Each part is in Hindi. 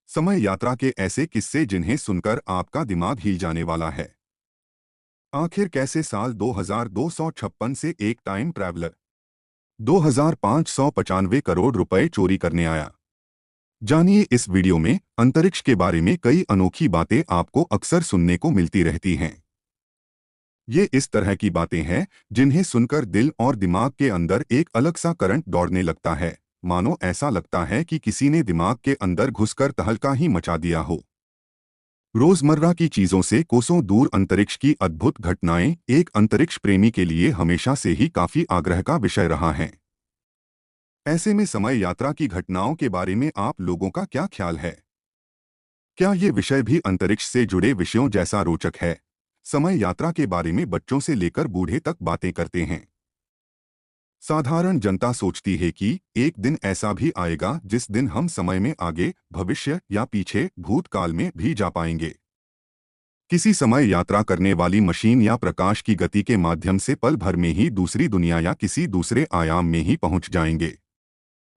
समय यात्रा के ऐसे किस्से जिन्हें सुनकर आपका दिमाग हिल जाने वाला है। आखिर कैसे साल 2256 से एक टाइम ट्रैवलर 2595 करोड़ रुपए चोरी करने आया। जानिए इस वीडियो में अंतरिक्ष के बारे में कई अनोखी बातें आपको अक्सर सुनने को मिलती रहती हैं। ये इस तरह की बातें हैं जिन्हें सुनकर दिल और दिमाग के अंदर एक अलग सा करंट दौड़ने लगता है। मानो ऐसा लगता है कि किसी ने दिमाग के अंदर घुसकर तहलका ही मचा दिया हो। रोजमर्रा की चीजों से कोसों दूर अंतरिक्ष की अद्भुत घटनाएं एक अंतरिक्ष प्रेमी के लिए हमेशा से ही काफी आग्रह का विषय रहा है। ऐसे में समय यात्रा की घटनाओं के बारे में आप लोगों का क्या ख्याल है? क्या ये विषय भी अंतरिक्ष से जुड़े विषयों जैसा रोचक है? समय यात्रा के बारे में बच्चों से लेकर बूढ़े तक बातें करते हैं। साधारण जनता सोचती है कि एक दिन ऐसा भी आएगा जिस दिन हम समय में आगे, भविष्य या पीछे, भूतकाल में भी जा पाएंगे। किसी समय यात्रा करने वाली मशीन या प्रकाश की गति के माध्यम से पल भर में ही दूसरी दुनिया या किसी दूसरे आयाम में ही पहुंच जाएंगे।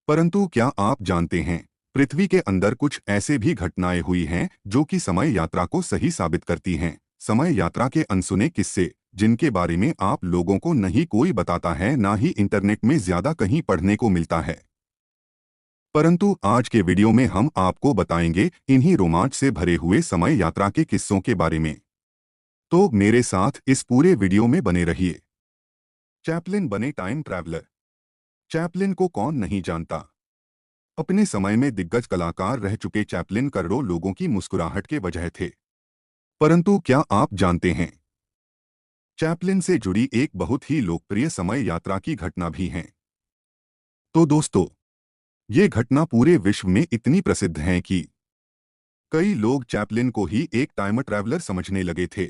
परंतु क्या आप जानते हैं, पृथ्वी के अंदर कुछ ऐसे भी घटनाएं हुई हैं जो कि समय यात्रा को सही साबित करती हैं। समय यात्रा के अनसुने किस्से जिनके बारे में आप लोगों को नहीं कोई बताता है, ना ही इंटरनेट में ज्यादा कहीं पढ़ने को मिलता है। परंतु आज के वीडियो में हम आपको बताएंगे इन्हीं रोमांच से भरे हुए समय यात्रा के किस्सों के बारे में। तो मेरे साथ इस पूरे वीडियो में बने रहिए। चैपलिन बने टाइम ट्रैवलर। चैपलिन को कौन नहीं जानता। अपने समय में दिग्गज कलाकार रह चुके चैपलिन करोड़ों लोगों की मुस्कुराहट के वजह थे। परंतु क्या आप जानते हैं, चैपलिन से जुड़ी एक बहुत ही लोकप्रिय समय यात्रा की घटना भी है। तो दोस्तों, ये घटना पूरे विश्व में इतनी प्रसिद्ध है कि कई लोग चैपलिन को ही एक टाइम ट्रैवलर समझने लगे थे।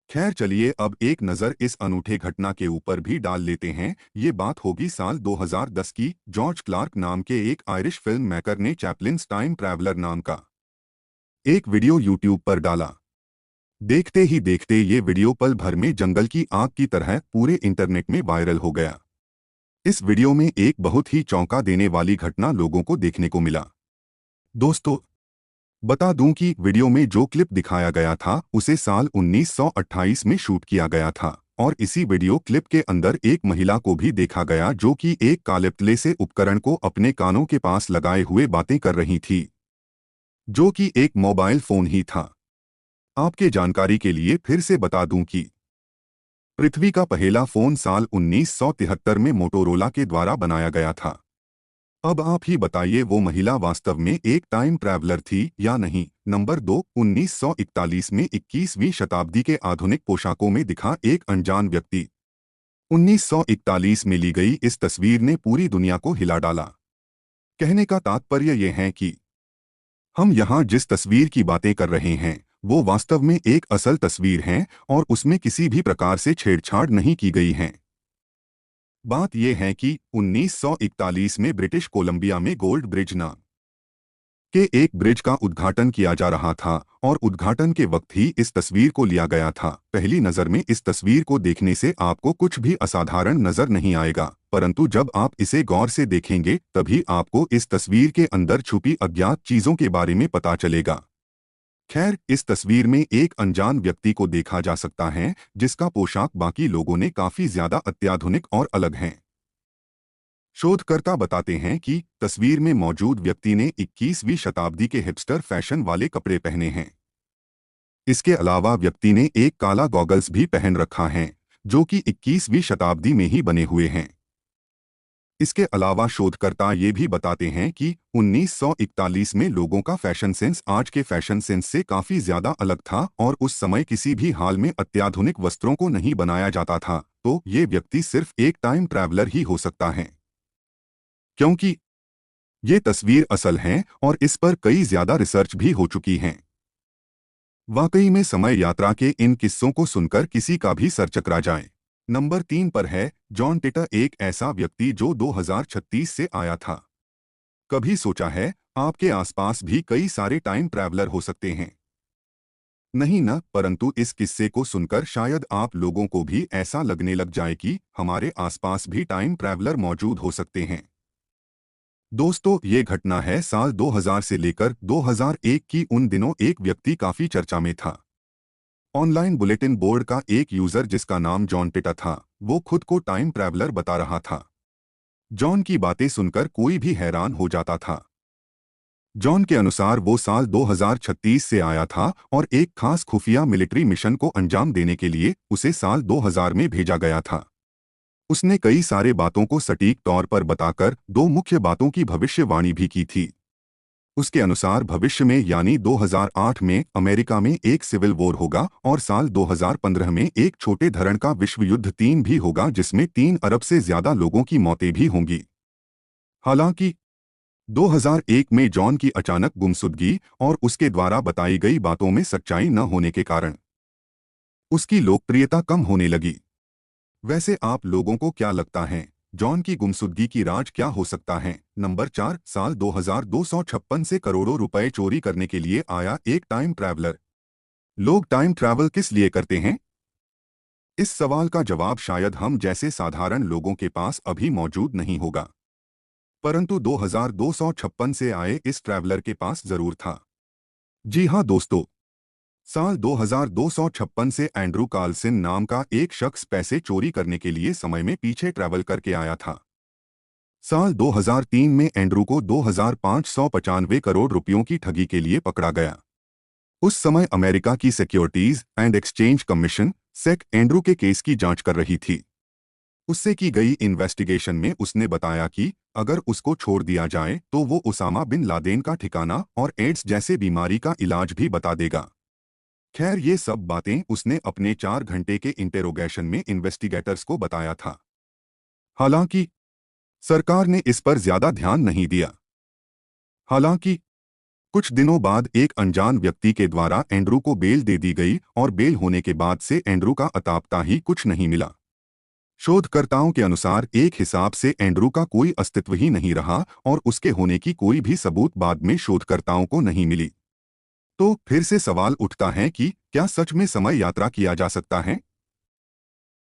खैर चलिए अब एक नज़र इस अनूठे घटना के ऊपर भी डाल लेते हैं। ये बात होगी साल 2010 की। जॉर्ज क्लार्क नाम के एक आयरिश फिल्म मेकर ने चैपलिन्स टाइम ट्रैवलर नाम का एक वीडियो यूट्यूब पर डाला। देखते ही देखते ये वीडियो पल भर में जंगल की आग की तरह पूरे इंटरनेट में वायरल हो गया। इस वीडियो में एक बहुत ही चौंका देने वाली घटना लोगों को देखने को मिला। दोस्तों, बता दूं कि वीडियो में जो क्लिप दिखाया गया था उसे साल 1928 में शूट किया गया था और इसी वीडियो क्लिप के अंदर एक महिला को भी देखा गया जो कि एक काले से उपकरण को अपने कानों के पास लगाए हुए बातें कर रही थी, जो कि एक मोबाइल फोन ही था। आपके जानकारी के लिए फिर से बता दूं कि पृथ्वी का पहला फोन साल 1973 में मोटोरोला के द्वारा बनाया गया था। अब आप ही बताइए वो महिला वास्तव में एक टाइम ट्रैवलर थी या नहीं। नंबर 2, 1941 में 21वीं शताब्दी के आधुनिक पोशाकों में दिखा एक अनजान व्यक्ति। 1941 में ली गई इस तस्वीर ने पूरी दुनिया को हिला डाला। कहने का तात्पर्य यह है कि हम यहाँ जिस तस्वीर की बातें कर रहे हैं वो वास्तव में एक असल तस्वीर है और उसमें किसी भी प्रकार से छेड़छाड़ नहीं की गई है। बात यह है कि 1941 में ब्रिटिश कोलंबिया में गोल्ड ब्रिज नाम के एक ब्रिज का उद्घाटन किया जा रहा था और उद्घाटन के वक्त ही इस तस्वीर को लिया गया था। पहली नज़र में इस तस्वीर को देखने से आपको कुछ भी असाधारण नजर नहीं आएगा, परंतु जब आप इसे गौर से देखेंगे तभी आपको इस तस्वीर के अंदर छुपी अज्ञात चीजों के बारे में पता चलेगा। खैर, इस तस्वीर में एक अनजान व्यक्ति को देखा जा सकता है जिसका पोशाक बाकी लोगों ने काफी ज्यादा अत्याधुनिक और अलग है। शोधकर्ता बताते हैं कि तस्वीर में मौजूद व्यक्ति ने 21वीं शताब्दी के हिपस्टर फैशन वाले कपड़े पहने हैं। इसके अलावा व्यक्ति ने एक काला गॉगल्स भी पहन रखा है जो कि 21वीं शताब्दी में ही बने हुए हैं। इसके अलावा शोधकर्ता ये भी बताते हैं कि 1941 में लोगों का फैशन सेंस आज के फैशन सेंस से काफी ज्यादा अलग था और उस समय किसी भी हाल में अत्याधुनिक वस्त्रों को नहीं बनाया जाता था। तो ये व्यक्ति सिर्फ एक टाइम ट्रैवलर ही हो सकता है, क्योंकि ये तस्वीर असल है और इस पर कई ज्यादा रिसर्च भी हो चुकी है। वाकई में समय यात्रा के इन किस्सों को सुनकर किसी का भी सर चकरा जाए। नंबर 3 पर है जॉन टिटर, एक ऐसा व्यक्ति जो 2036 से आया था। कभी सोचा है आपके आसपास भी कई सारे टाइम ट्रैवलर हो सकते हैं? नहीं ना, परंतु इस किस्से को सुनकर शायद आप लोगों को भी ऐसा लगने लग जाए कि हमारे आसपास भी टाइम ट्रैवलर मौजूद हो सकते हैं। दोस्तों, ये घटना है साल 2000 से लेकर 2001 की। उन दिनों एक व्यक्ति काफी चर्चा में था। ऑनलाइन बुलेटिन बोर्ड का एक यूजर जिसका नाम जॉन टिटा था, वो खुद को टाइम ट्रैवलर बता रहा था। जॉन की बातें सुनकर कोई भी हैरान हो जाता था। जॉन के अनुसार वो साल 2036 से आया था और एक खास खुफिया मिलिट्री मिशन को अंजाम देने के लिए उसे साल 2000 में भेजा गया था। उसने कई सारे बातों को सटीक तौर पर बताकर दो मुख्य बातों की भविष्यवाणी भी की थी। उसके अनुसार भविष्य में यानी 2008 में अमेरिका में एक सिविल वॉर होगा और साल 2015 में एक छोटे धरण का विश्व युद्ध 3 भी होगा जिसमें 3 अरब से ज्यादा लोगों की मौतें भी होंगी। हालांकि 2001 में जॉन की अचानक गुमशुदगी और उसके द्वारा बताई गई बातों में सच्चाई न होने के कारण उसकी लोकप्रियता कम होने लगी। वैसे आप लोगों को क्या लगता है, जॉन की गुमशुदगी की राज क्या हो सकता है? नंबर 4, साल 2256 से करोड़ों रुपए चोरी करने के लिए आया एक टाइम ट्रैवलर। लोग टाइम ट्रैवल किस लिए करते हैं? इस सवाल का जवाब शायद हम जैसे साधारण लोगों के पास अभी मौजूद नहीं होगा, परंतु 2256 से आए इस ट्रैवलर के पास जरूर था। जी हाँ दोस्तों, साल 2256 से एंड्रू कार्लसन नाम का एक शख्स पैसे चोरी करने के लिए समय में पीछे ट्रैवल करके आया था। साल 2003 में एंड्रू को 2595 करोड़ रुपयों की ठगी के लिए पकड़ा गया। उस समय अमेरिका की securities and exchange commission SEC Andrew के केस की जांच कर रही थी। उससे की गई इन्वेस्टिगेशन में उसने बताया कि अगर उसको छोड़ दिया जाए तो वो उसामा बिन लादेन का ठिकाना और एड्स जैसे बीमारी का इलाज भी बता देगा। खैर, ये सब बातें उसने अपने 4 घंटे के इंटेरोगेशन में इन्वेस्टिगेटर्स को बताया था। हालांकि सरकार ने इस पर ज्यादा ध्यान नहीं दिया। हालांकि कुछ दिनों बाद एक अनजान व्यक्ति के द्वारा एंड्रू को बेल दे दी गई और बेल होने के बाद से एंड्रू का अता पता ही कुछ नहीं मिला। शोधकर्ताओं के अनुसार एक हिसाब से एंड्रू का कोई अस्तित्व ही नहीं रहा और उसके होने की कोई भी सबूत बाद में शोधकर्ताओं को नहीं मिली। तो फिर से सवाल उठता है कि क्या सच में समय यात्रा किया जा सकता है?